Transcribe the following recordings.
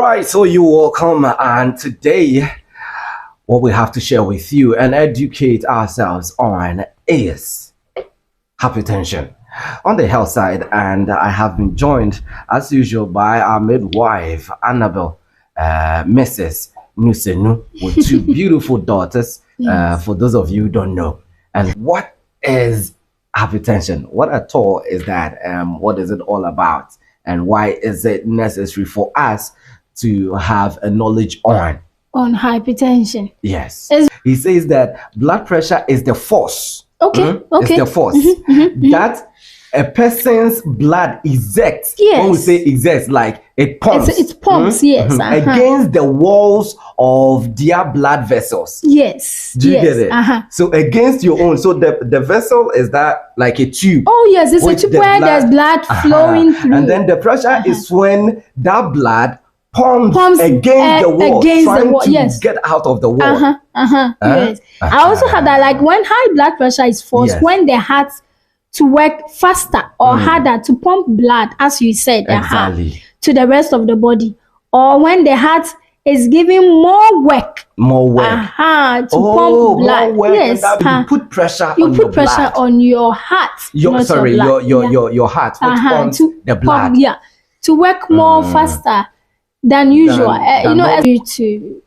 right, so you're welcome. And today, what we have to share with you and educate ourselves on is hypertension on the health side. And I have been joined, as usual, by our midwife, Annabelle, Mrs. Nusenu, with two beautiful daughters, for those of you who don't know. And what is hypertension? What at all is that? What is it all about? And why is it necessary for us to have a knowledge on hypertension? Yes. He says that blood pressure is the force. Okay. It's the force that a person's blood ejects. Yes. When we say ejects, like it pumps. It pumps, yes. Against the walls of their blood vessels. Yes. Do you get it? So against your own. So the vessel is that like a tube. Oh yes, it's a tube where there's blood flowing through. And then the pressure is when that blood pumps against the wall, trying to get out of the wall. Yes. I also had that, like when high blood pressure is forced, when the heart to work faster or harder to pump blood, as you said, the heart to the rest of the body, or when the heart is giving more work to pump blood. Yes, you put pressure on your heart. Your heart, which pumps the blood. To work more faster than usual. To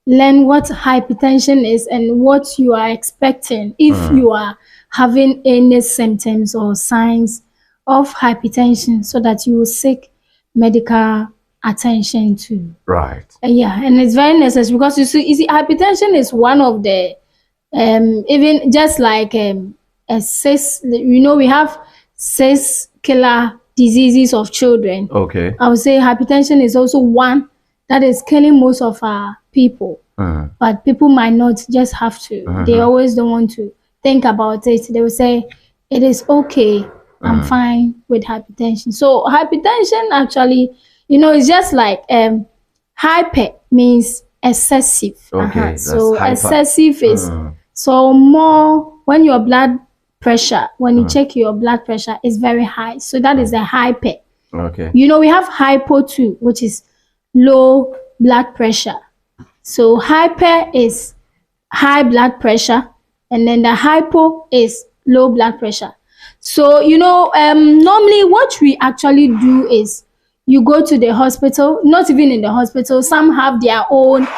learn what hypertension is and what you are expecting if you are having any symptoms or signs of hypertension, so that you will seek medical attention to. Right. And it's very necessary, because you see hypertension is one of the even just like we have 6 killer diseases of children. Okay. I would say hypertension is also one that is killing most of our people. But people might not just have to. They always don't want to think about it. They will say, it is okay, I'm fine with hypertension. So hypertension actually, it's just like hyper means excessive. Okay. So hyper. Excessive is so more when your blood pressure, when you check your blood pressure, is very high. So that is a hyper. Okay. We have hypo too, which is low blood pressure. So hyper is high blood pressure, and then the hypo is low blood pressure. So, normally what we actually do is you go to the hospital, not even in the hospital, some have their own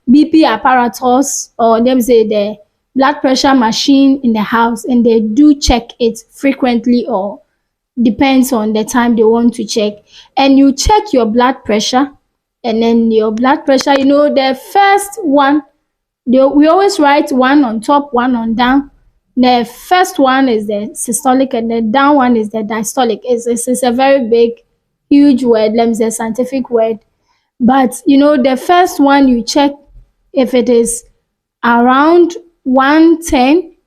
BP apparatus, or them say the blood pressure machine in the house, and they do check it frequently, or depends on the time they want to check. And you check your blood pressure, and then your blood pressure, the first one, we always write one on top, one on down. The first one is the systolic, and the down one is the diastolic. It's a very big, huge word, let me say scientific word. But, the first one you check, if it is around 110,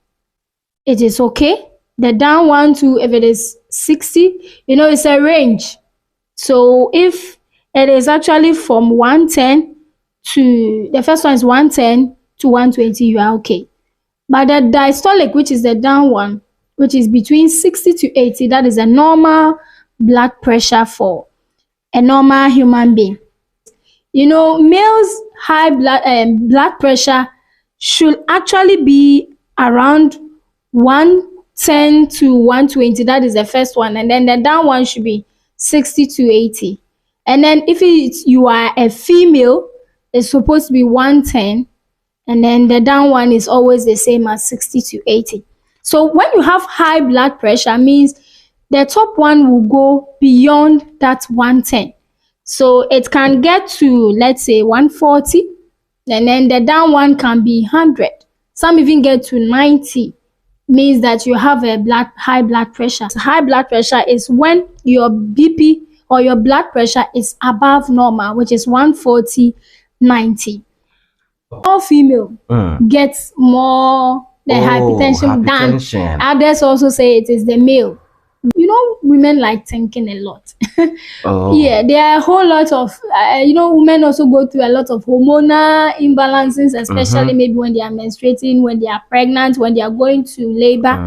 it is okay. The down one too, if it is 60, it's a range. So if it is actually from 110 to, the first one is 110 to 120, you are okay. But the diastolic, which is the down one, which is between 60 to 80, that is a normal blood pressure for a normal human being. Males' high blood pressure should actually be around 110 to 120. That is the first one. And then the down one should be 60 to 80. And then if you are a female, it's supposed to be 110. And then the down one is always the same as 60 to 80. So when you have high blood pressure, means the top one will go beyond that 110. So it can get to, let's say, 140. And then the down one can be 100. Some even get to 90. Means that you have a high blood pressure. So high blood pressure is when your BP or your blood pressure is above normal, which is 140/90. All female gets more the hypertension than others also say it is the male. Women like thinking a lot. Yeah, there are a whole lot of, women also go through a lot of hormonal imbalances, especially maybe when they are menstruating, when they are pregnant, when they are going to labor.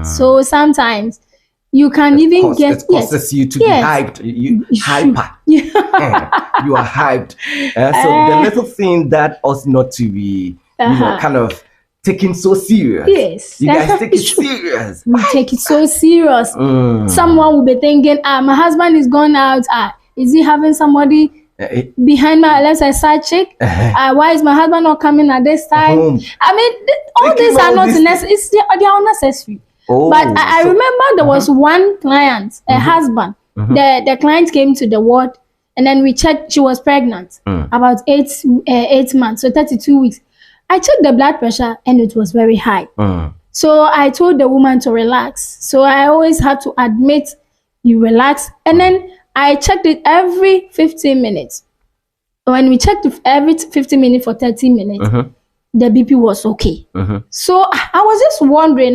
So sometimes You can even get it causes you to be hyped. You hyper. You are hyped. So the little thing that ought not to be, kind of taken so serious. Yes, you guys take it serious. We take it so serious. Someone will be thinking, my husband is gone out. Is he having somebody behind my, let's say, side chick? Why is my husband not coming at this time? I mean, all these are not necessary. They are unnecessary. But I remember there was one client, a husband. The client came to the ward, and then we checked. She was pregnant, about 8 months, so 32 weeks. I checked the blood pressure, and it was very high. So I told the woman to relax. So I always had to admit, you relax, and then I checked it every 15 minutes. When we checked it every 15 minutes for 30 minutes, the BP was okay. So I was just wondering,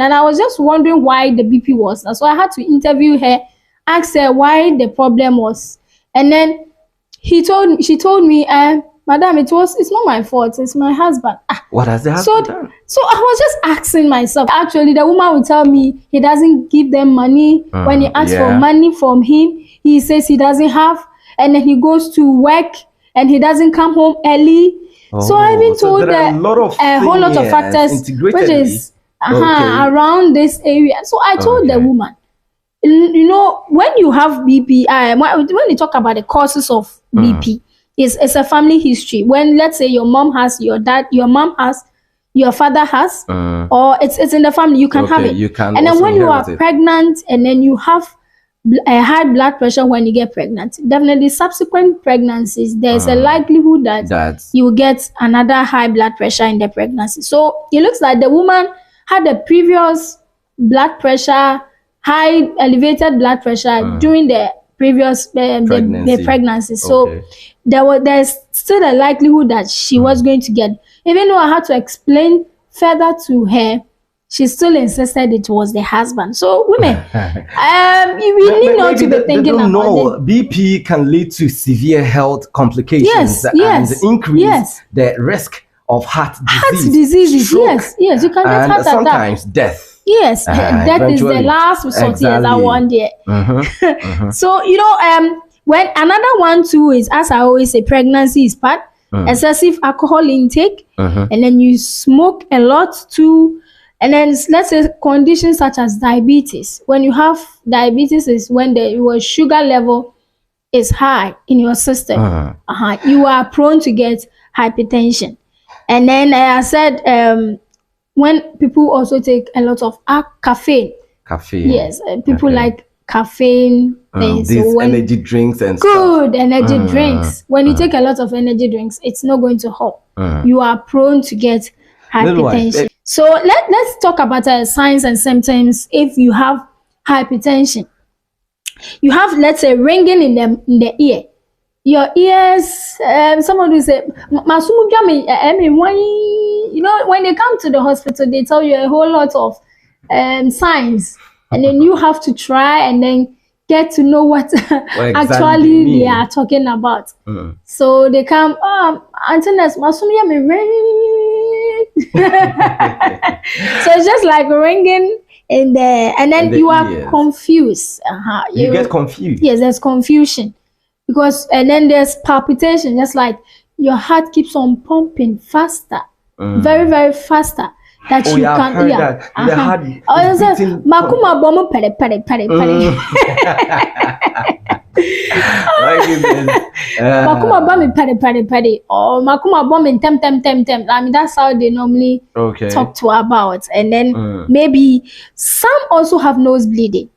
why the BP was. So I had to interview her, ask her why the problem was. And then she told me, Madam, it's not my fault, it's my husband. What has the husband done? So I was just asking myself. Actually, the woman would tell me he doesn't give them money. When you ask for money from him, he says he doesn't have, and then he goes to work and he doesn't come home early. So I've been told that a whole lot of factors, which is around this area. So I told the woman, when you have BP, when you talk about the causes of BP, it's a family history. When, let's say, your mom has, your mom has, your father has, or it's in the family, you can have it. And then when you are pregnant, and then you have a high blood pressure when you get pregnant, definitely subsequent pregnancies, there's a likelihood that you will get another high blood pressure in the pregnancy. So it looks like the woman had a previous blood pressure, elevated blood pressure during the previous pregnancy. So there's still a likelihood that she was going to get, even though I had to explain further to her, she still insisted it was the husband. So women, we need not to be thinking about it. BP can lead to severe health complications and increase the risk of heart diseases. Stroke, yes, you can get heart attack. Sometimes death. Yes, that is the last resort. Yes, I want it. So when another one too is, as I always say, pregnancy is part, excessive alcohol intake, and then you smoke a lot too. And then let's say conditions such as diabetes. When you have diabetes is when your sugar level is high in your system. You are prone to get hypertension. And then I said when people also take a lot of caffeine. Yes, people like caffeine. These energy drinks and energy drinks. When you take a lot of energy drinks, it's not going to help. You are prone to get hypertension. So let's talk about signs and symptoms if you have hypertension. You have, let's say, ringing in the ear. Your ears, someone will say, when they come to the hospital, they tell you a whole lot of signs, and then you have to try and then get to know what actually they are talking about. So they come, Antoinette, so it's just like ringing in there, and then you are confused. You get confused. Yes, there's confusion because, and then there's palpitation, just like your heart keeps on pumping faster, very, very faster. That you can hear. The heart Makuma bomo pere. Makuma bomb pere. Or Makuma bomb tem. I mean, that's how they normally talk to about. And then maybe some also have nose bleeding.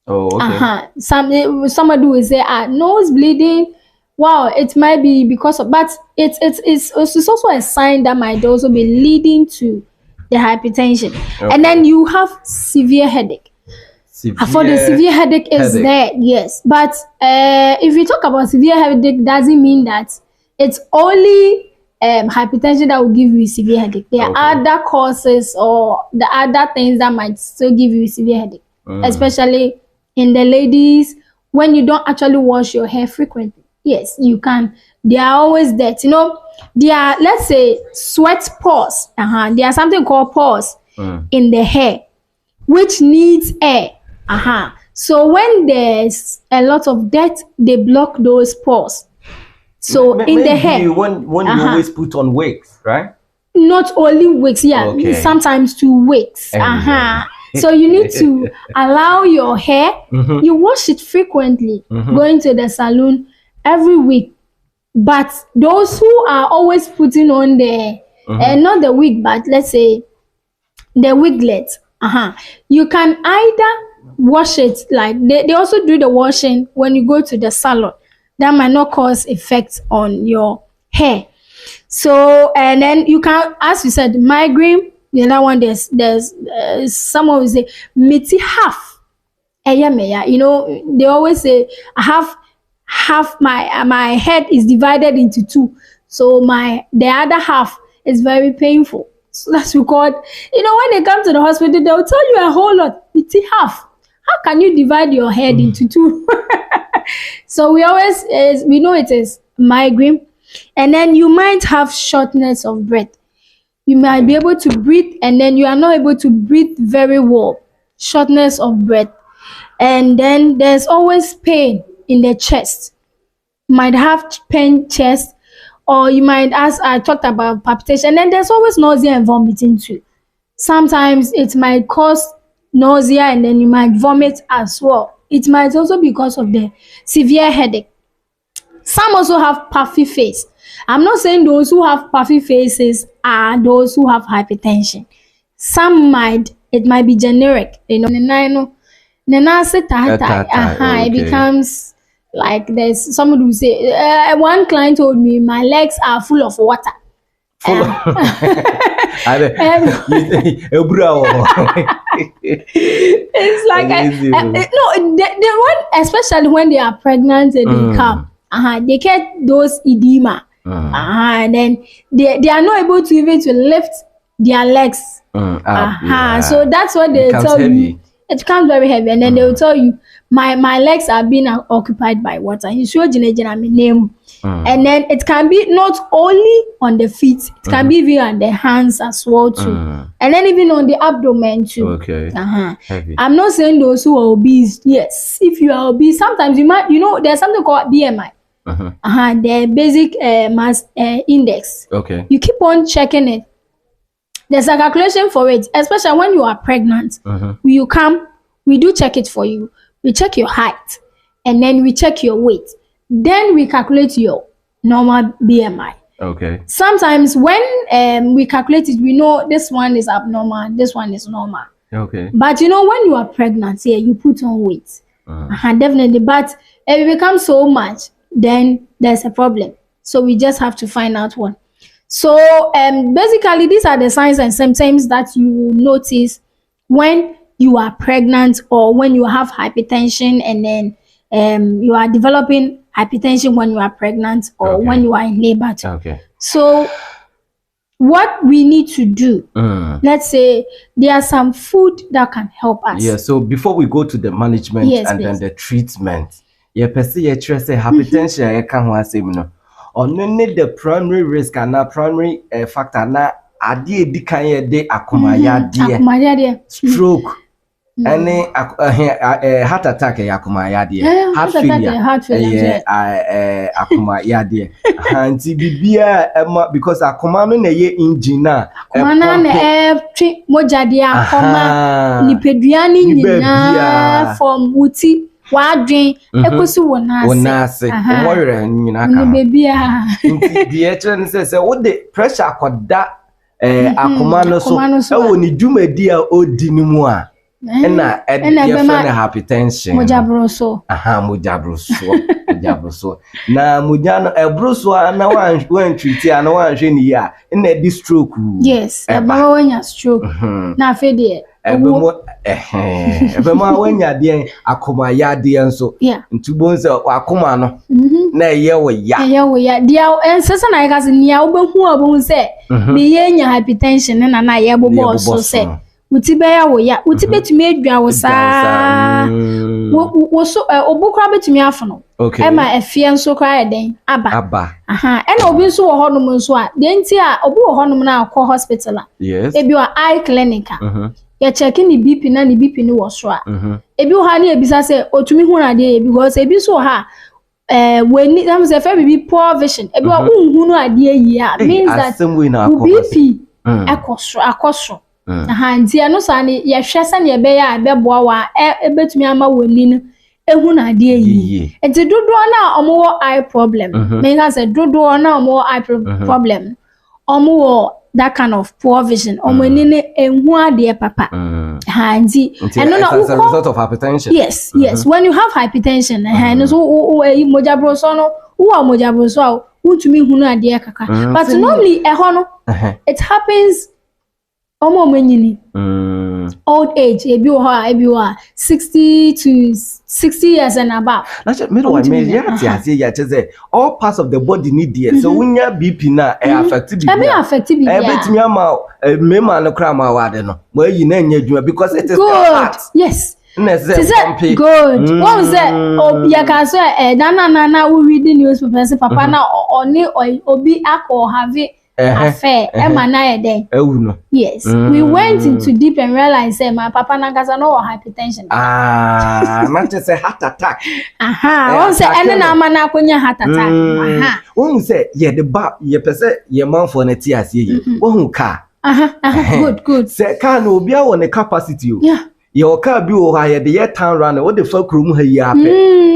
Somebody will say, nose bleeding. Wow, it might be because of, but it's also a sign that might also be leading to the hypertension. And then you have severe headache. For the severe headache is there, yes. But if we talk about severe headache, doesn't mean that it's only hypertension that will give you severe headache. There are other causes or the other things that might still give you severe headache, especially in the ladies when you don't actually wash your hair frequently. Yes, you can. They are always there. There are, let's say, sweat pores. There are something called pores in the hair, which needs air. So when there's a lot of dirt, they block those pores. So in the hair, when you always put on wigs, right? Not only wigs, sometimes 2 wigs. So you need to allow your hair. You wash it frequently, going to the salon every week. But those who are always putting on the not the wig, but let's say the wiglet, you can either wash it, like they also do the washing when you go to the salon. That might not cause effects on your hair. So, and then you can, as you said, migraine. The other one, there's someone will say miti half. You know, they always say half my head is divided into 2. So the other half is very painful. So that's because, you know, when they come to the hospital, they'll tell you a whole lot. It's half. How can you divide your head into 2? So we always, we know it is migraine. And then you might have shortness of breath. You might be able to breathe, and then you are not able to breathe very well. Shortness of breath. And then there's always pain in the chest. You might have pain chest, or you might, as I talked about, palpitation. And then there's always nausea and vomiting too. Sometimes it might cause nausea, and then you might vomit as well. It might also be because of the severe headache. Some also have puffy face. I'm not saying those who have puffy faces are those who have hypertension. Some it might be generic. You know, it becomes like there's somebody who say, one client told me my legs are full of water. It's like no, the one, especially when they are pregnant and they come, they get those edema, and then they are not able to even to lift their legs. So that's what they tell you. It becomes very heavy, and then they will tell you, my legs are being occupied by water. You show name. And then it can be not only on the feet, it can be even on the hands as well too, and then even on the abdomen too. Okay. I'm not saying those who are obese. Yes, if you are obese, sometimes you might, you know, there's something called BMI. The basic mass index. Okay. You keep on checking it. There's a calculation for it, especially when you are pregnant. You come, we do check it for you. We check your height, and then we check your weight. Then we calculate your normal BMI. Okay. Sometimes when we calculate it, we know this one is abnormal, this one is normal. Okay. But you know, when you are pregnant, you put on weight. Definitely. But if it becomes so much, then there's a problem. So we just have to find out one. So basically, these are the signs and symptoms that you will notice when you are pregnant or when you have hypertension, and then you are developing hypertension when you are pregnant or when you are in labor. Okay. So what we need to do, let's say there are some food that can help us. Yeah, so before we go to the management then the treatment, hypertension only the primary risk and primary factor na ade edi kan ye de akomayade stroke any heart attack akomayade heart failure akomayade anti bibia because akoma no na ye engine na akoma na twi mojade akoma nipedua ni nyina from wuti wadwen ekosi wonase omoyere nyina ka bibia nti the chen say what the pressure akoda akoma no so e woni dwumadi a odi ni mu a na friend hypertension mojabroso mojabroso na mojano ebroso na wan treat na wan hwe ni ya na di stroke yes eba wanya stroke na afede ebema wanya de akoma ya de nso ntubo nso akoma no na ye wo ya dia ensesa na yakazi nia obehu obehu se be yenya hypertension na ye bobo so se utibe ya wo ya utibe tumi adwa wo saa wo so obukra betumi afono ema efie nso kra eden aba ena obi nso wo honum nso a de nti a obi wo honum na akọ hospital a ebi wa eye clinic you checking the BP na the BP no was so ebi ho ha na ebisa say otumi hu na de because ebi so ha when am say be poor vision ebi wa unhu no ade yi means that BP akosro nti eno sa ne ye hwe se ne ebe ya abeboa wa ebetumi ama woni no ehu na ade yi enti dodo na omo eye problem mean say dodo na omo eye problem omo that kind of poor vision ni ne enhu ade papa nti eno na as a result of hypertension. Yes when you have hypertension no so mojabro so no wo mojabro so utumi hu na ade kaka but normally no it happens old age ebi o 60 to 60 years and above. That's me all parts of the body need there. So when your BP na affected me ama me man no kra ma wade no. Where you na nya because it is good. Yes. Good. What was that? Ya ka so na we read the newspaper say papa na oni obi akọ have affair yes we went into deep and realized my papa nankasa no hypertension not just a heart attack one say ene na ama na akonya heart attack one say yeah the ba ye pese ye man for na ti ase ye one ka good say ka na obi a won the capacity o your car bi o ha ye the year town run what the fuck room ha yi ape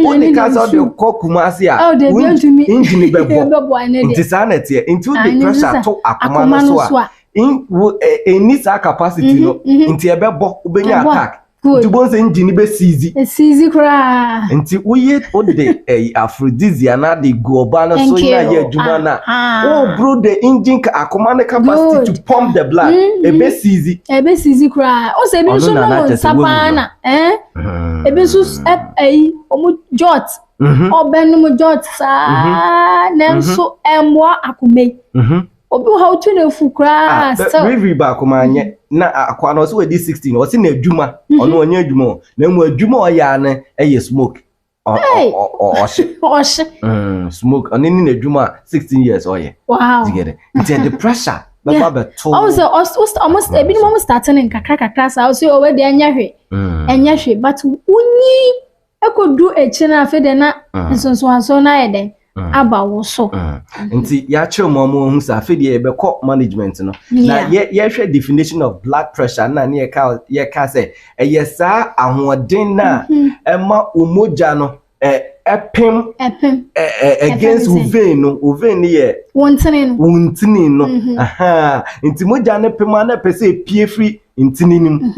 o the car so the kokuma ase a engine bebo nti sa na tie into the pressure to akoma so a in needs a capacity no nti e bebo ubenya attack nti bon se engine be seize kra nti uye o de aphrodisia na de go ba na so na ye adwuma na oh bro the engine akoma na capacity to pump the blood e be seize kra o se bi so no sapana ebe so omo jot obenum jot sa na so emwo akomei obi how to na fukra so river ba kuma anye na akwa no so we 16 o se na adwuma ono onye adwuma na mu adwuma o ya na eye smoke smoke oni ni na adwuma 16 years o ye wow together it's the pressure baba beto almost ebi mo starting in kakra sa so o we de anya hwe but unyi ekodu echi na afi de na nsonso na yeden aba wo so nti ya che mo hu sa afi de be call management no na ye hwe definition of blood pressure na ne ye ka say sa ahoden na ema umoja no epim against vein no vein ye wontini no nti moja ne pema na pese pie free ntini nim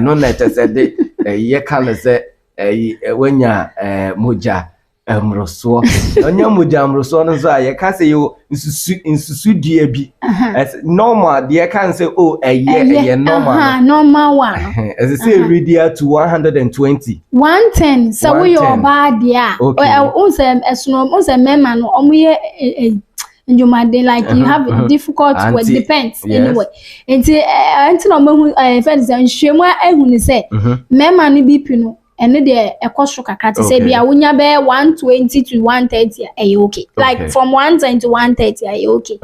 no na tese de ye kan se wenya moja mroso onya moja mroso no so ye ka se yo nsusu dua bi normal de kan se ye normal one as say ready to 120 110 so we your body unse mema no omuye njumade like you have difficult with depends anyway enti no mahu friends nhwemu ehunu se mema no BP no ene de ekoso kakra te say bia wonya be 120 to 130 okay like from 110 to 130 okay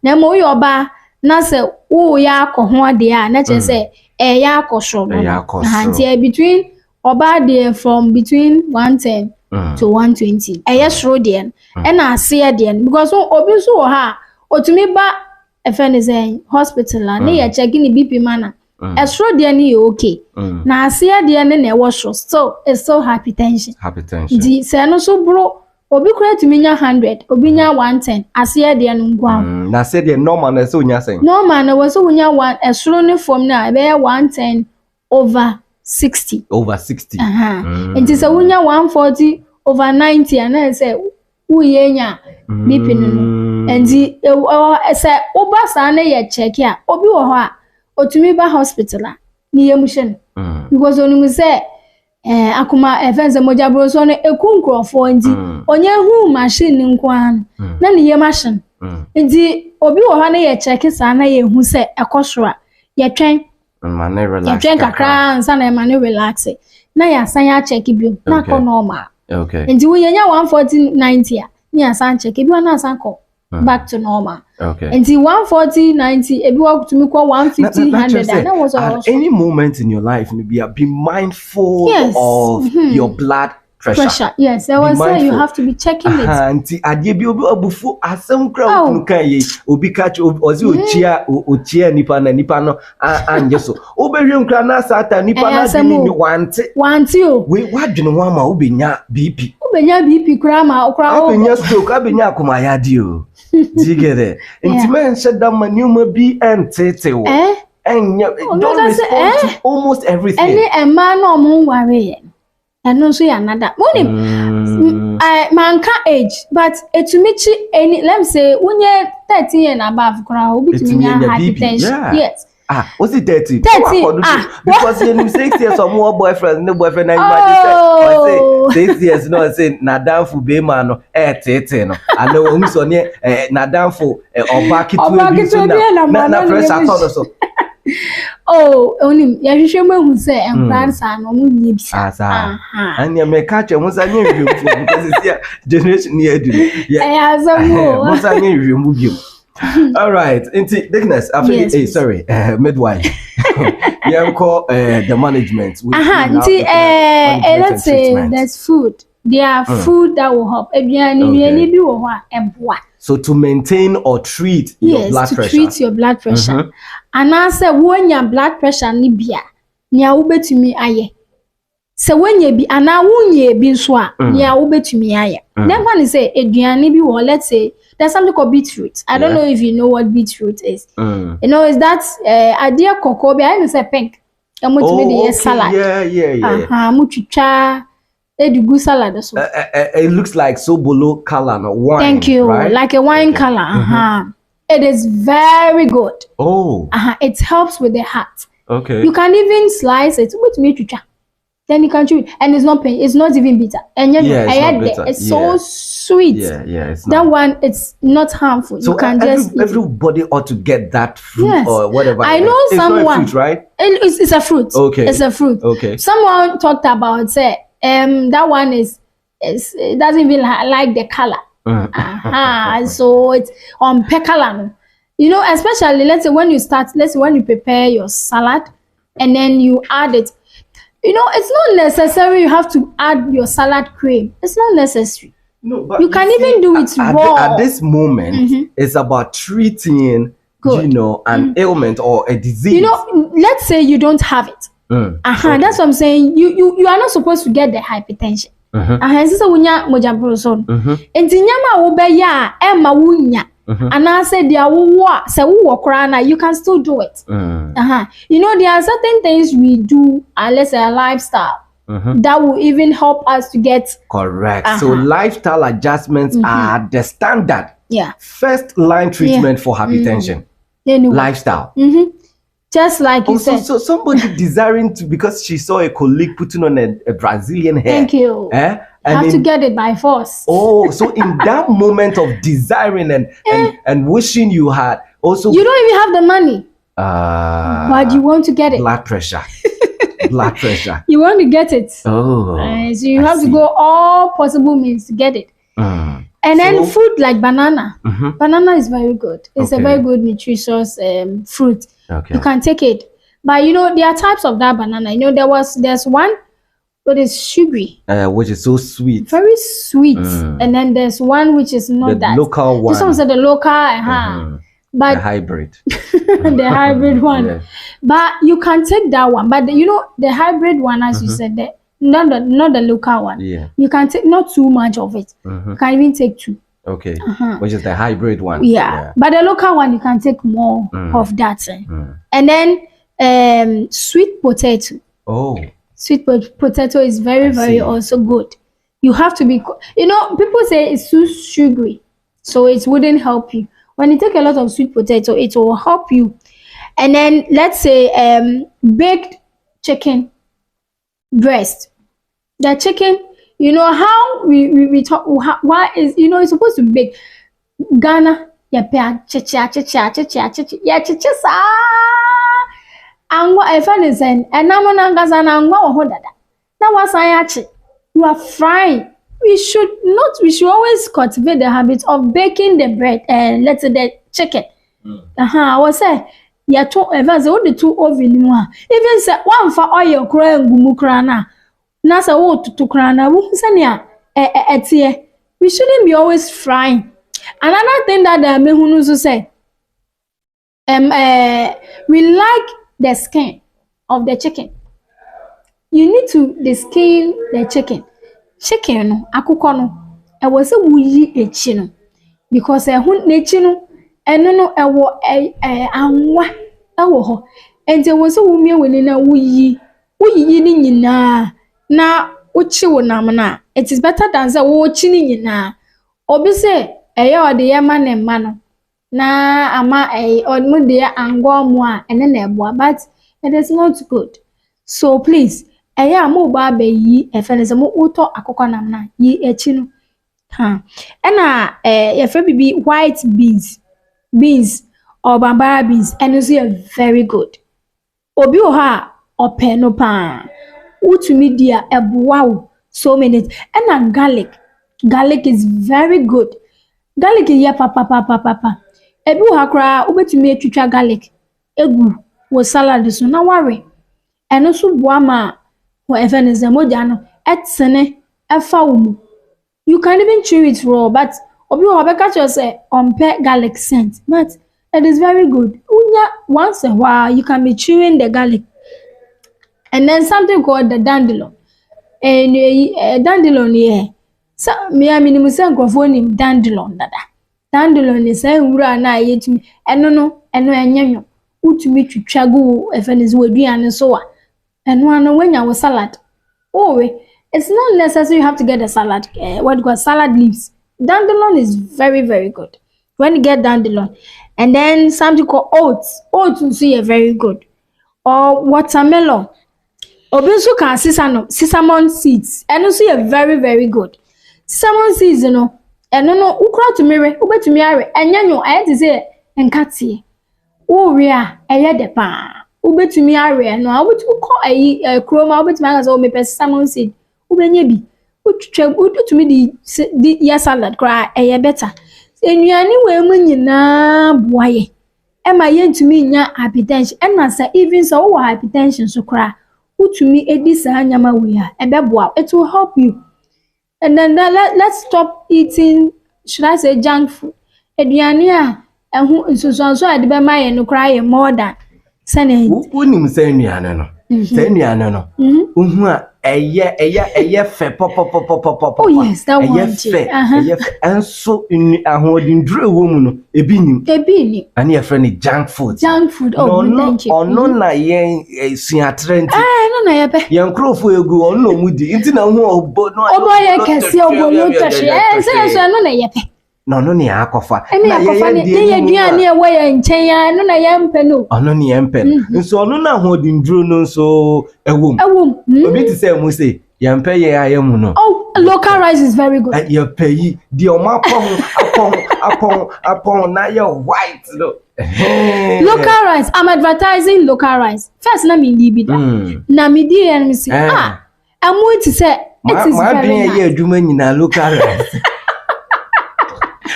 na mo yo ba na se wo ya akoho de a na che say ya akoso no between oba de from between 110 to 120 sro de na ase de because obi so ha otumi ba efenise hospital na ye check ni BP mana sro de na okay na ase de na e wo so it's so hypertension di se no so bro obi kura tumi nya 100 obi nya 110 ase de no ngwa na ase de normal na so nya sen normal na wo so nya 1 sro ni form na e be 110 over 60 nti se wonya 140 over 90 and say uyenya BP no nti se oba sa na ye check ya obi wo ho a otumi ba hospital a ni yemushen because onu say akuma efense mojabro so no ekunkrofo nti onye hu machine nkwan na ni ye machine nti obi wo ho na ye check sa na ye hu se ekosora ye twen mane relax ye twen kakra nsa na mane relax na ya san ya check bio na ko normal okay nti wo yenya 140 90 a ni asan check bio na asan ko back to normal. Okay. Until 140, 90, if you walk to me, 150, 100, that was at also. any moment in your life, be mindful of your blood pressure. Yes, I was saying you have to be checking it. Auntie, adie bi obi obufu asem kra okunu kan ye obi catch ozi ochia nipa na nipa no anje so obehwem kra na sata nipa na dwene ni wante o we wadwene ho ama obenya BP kra ma okra o obenya stroke abenya akoma yade o digere intimen sheda manuma bi entete o enya don't respond to almost everything any man no mo worry. And also another morning man can age, but to me any let me say when you're 13 and above crowd be to me hypertension. Yes. Was it 30? 30. Because you 6 years or more boyfriend, no boyfriend, and you say 6 years, no, I say Nadam for Bemano, 30 no. I know who's on here, Nadam for or back it will be not press at all. So. Oh, only you should who say and grandson or moon and you may catch a Mozambique because it's here generation near you. Yeah, Mozambique remove you. All right, into Dickness after sorry, midwife. Yeah, we call the management. Let's say there's food. There are food that will help. So to maintain or treat your blood pressure. Yes, to treat your blood pressure. And I say when your blood pressure ni bia, nya ubetumi aye. So when you be and I wunye be so nya ubetumi aye. Then when you say eduane bi wo, let's say there's something called beetroot. I don't know if you know what beetroot is. You know, is that idea cocoa be I say pink. Salad. Yeah. Muchicha edugu salad also. It looks like sobolo color, no wine. Thank you. Right? Like a wine color. It is very good. Oh. It helps with the heart. Okay. You can even slice it with meat. Then you can chew it. And it's not pain. It's not even bitter. And it's so sweet. Yeah. It's that one, it's not harmful. So you can everybody ought to get that fruit or whatever. I know someone. It's not a fruit, right? It's a fruit. Okay. It's a fruit. Okay. Someone talked about that one it doesn't even like the color. So it's on color. You know, especially let's say when you prepare your salad and then you add it. You know, it's not necessary you have to add your salad cream. It's not necessary. No, but you can even do it raw. At this moment, it's about treating, an ailment or a disease. You know, let's say you don't have it. That's what I'm saying. You are not supposed to get the hypertension. This is wunya moja broson. Enti nyama wo be ya e ma wunya. And I said there you can still do it. You know, there are certain things we do, let's say a lifestyle, that will even help us to get correct. So lifestyle adjustments are the standard. First line treatment for hypertension. Lifestyle. Just like you said. So somebody desiring to, because she saw a colleague putting on a Brazilian hair. Thank you. You have to get it by force. Oh, so in that moment of desiring and wishing you had also. You don't even have the money. But you want to get it. Blood pressure. Blood pressure. You want to get it. Oh. So you have to go all possible means to get it. And then food like banana. Banana is very good. It's a very good nutritious fruit. Okay. You can take it. But you know, there are types of that banana. You know, there's one but it's sugary. Which is so sweet. Very sweet. And then there's one which is not that. The local one. This one said the local, but the hybrid. The hybrid one. Yeah. But you can take that one. But you know, the hybrid one, as you said, not the local one. Yeah. You can take not too much of it. You can even take 2. Okay. Which is the hybrid one. Yeah. But the local one, you can take more of that. And then sweet potato. Oh. Sweet potato is very also good. You have to be, you know, people say it's too sugary, so it wouldn't help you. When you take a lot of sweet potato, it will help you. And then let's say baked chicken breast. The chicken, you know how we talk. Why is, you know, it's supposed to bake. Ghana, angwa efenisen enamo na ngaza na angwa wo dada na wasan ya chi you are frying we should always cultivate the habit of baking the bread and let's say the chicken. I was say ya to evans all the two oven mu even say one for oil kra ngumu kra na say wo tutu kra na wo say ne etie we shouldn't be always frying. Another thing that me hunu so say we like the skin of the chicken. You need to skin the chicken. Chicken no akukọ no e wo se wuyi echi no because ehun n'echi no eno no ewo anwa ewo ho ente wo se wumie woni na wuyi ni nyina na uchi wonam na it is better than say wo chi ni nyina obi se eye ode ye ma ne ma no na ama odmu de angwa mu a ene na eboa but it is not good. So please mo ba be yi efenese mo uto akoko nam na yi echi no ena ye fe bibi white beans or bambara beans and is very good. Obi o ha ope no pa utumi dia eboa so many ena garlic is very good. Garlic ye papa ebi o ha kra ubetumi etwitwa garlic egu wo salad so na ware eno so boa ma efenese moja no etsene efa wo. You can even chew it raw, but obi o be catch us garlic scent, but it is very good. Once a while you can be chewing the garlic. And then something called the dandelion. And dandelion here. So me minimum say grofoni dandelion dada. Dandelion is say wura na yetumi eno enyanyo. Utumi twitwa go efenese waduane so a. Eno ano wenya wo salad. Oh, it's not necessary you have to get the salad. What you call salad leaves. Dandelion is very, very good. When you get dandelion, and then something called oats. Oats also are very good. Or watermelon. Obisu can sesame seeds. And also are very, very good. Sesame seeds, and ukra to mirror, ube to mirror, and I had to say, and catty. Oh, ria, de pa. Ube to me area no I would call a chroma with my as me salmon seed. Ube nyebi. Utu to me the ya salad cry a better. Enuani we mu nyina boaye. E ma yen to me nya hypertension. And na say even so hypertension so cry. Utu me edi sa nyama we a ebeboa. It will help you. And then let's stop eating, should I say, junk food. Eduani a ehu nsusuanso ade be ma ye no cry more than unim say nuane no say nuane no uhu a eye fe pop. Oh yes, that one eye fe enso ahodin dure wo mu no ebi nim ani e friend junk food oh thank you ono na yen suatrent no na ye be yen krofo egu ono mu di nti na hu obo no ye kese obo no twehwe say so no na ye be no ne akofa na ye duane e wo ye nchen ya no na ye mpe no ono ne ye mpe nso ono na hodin duro no nso ewom obi ti say mu say ye mpe ye ayemu no local rice is very good ye pay di o ma apon na ye white no local rice. I'm advertising local rice first. Na me libi da na me di and me say I'm going to say it is very nice. Ye adwuma nyina local rice.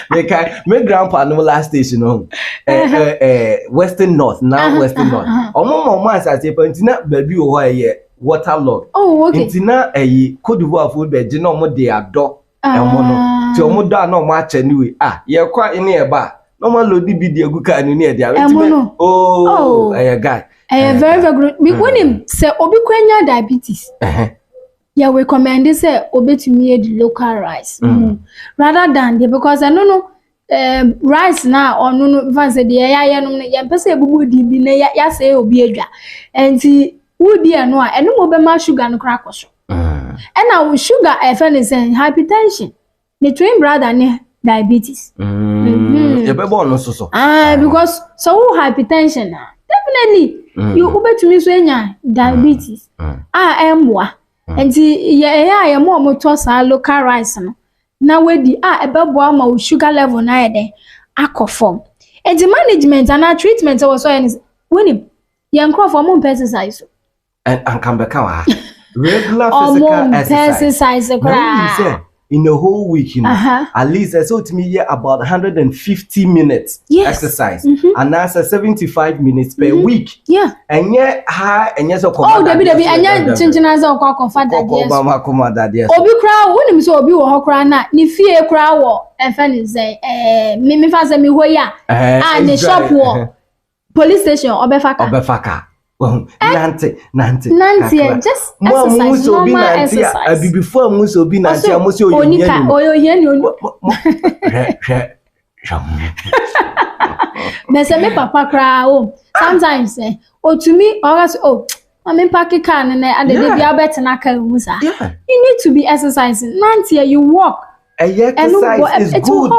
My grandpa no last station on Western North now Western North. Omo as I say pantina baby o ho waterlog. Oh okay. Ntina Cote d'Ivoire food be je na omo de ado emo no. Ti omo do na omo ache ni we ye kwa ene e ba. No man load bi de egu ka ni e dia. Oh guy. Very very good. When him say obi kwanya diabetes. Yeah, we recommend say obetumi the local rice rather than because I don't know rice now or no fancy the ya no ya pese ebubu di bi na ya say obi adwa enti wo di eno a eno mo be ma sugar no kra koso and now sugar is hypertension the twin brother ne diabetes e be born no so because so hypertension definitely you obetumi so enya diabetes emwa and yeah, more toss local rice no. Now we di ebeboa ma sugar level na ede akofom. And the management and our treatment also is when you crop for more exercise. And come back regular physical exercise. in a whole week, you know, at least I saw to me about 150 minutes exercise, and that's 75 minutes per week. Yeah. And yet, high and yes, oh, Debbie, and yet, Chinchina's or Cock that yes. Obi crowd, when him so be or crana, ni fear crowd, and fanny say, Mimi Fasa me where and the shop war. Police station, Obefaka. Nanti, just exercise, normal exercise. Before Muso be Nanti, Onika, or me papa cry. Sometimes, oh, to me, or oh, I'm in Paki can and the baby better naka musa. You need to be exercising. Nanti, you walk. Exercise is good.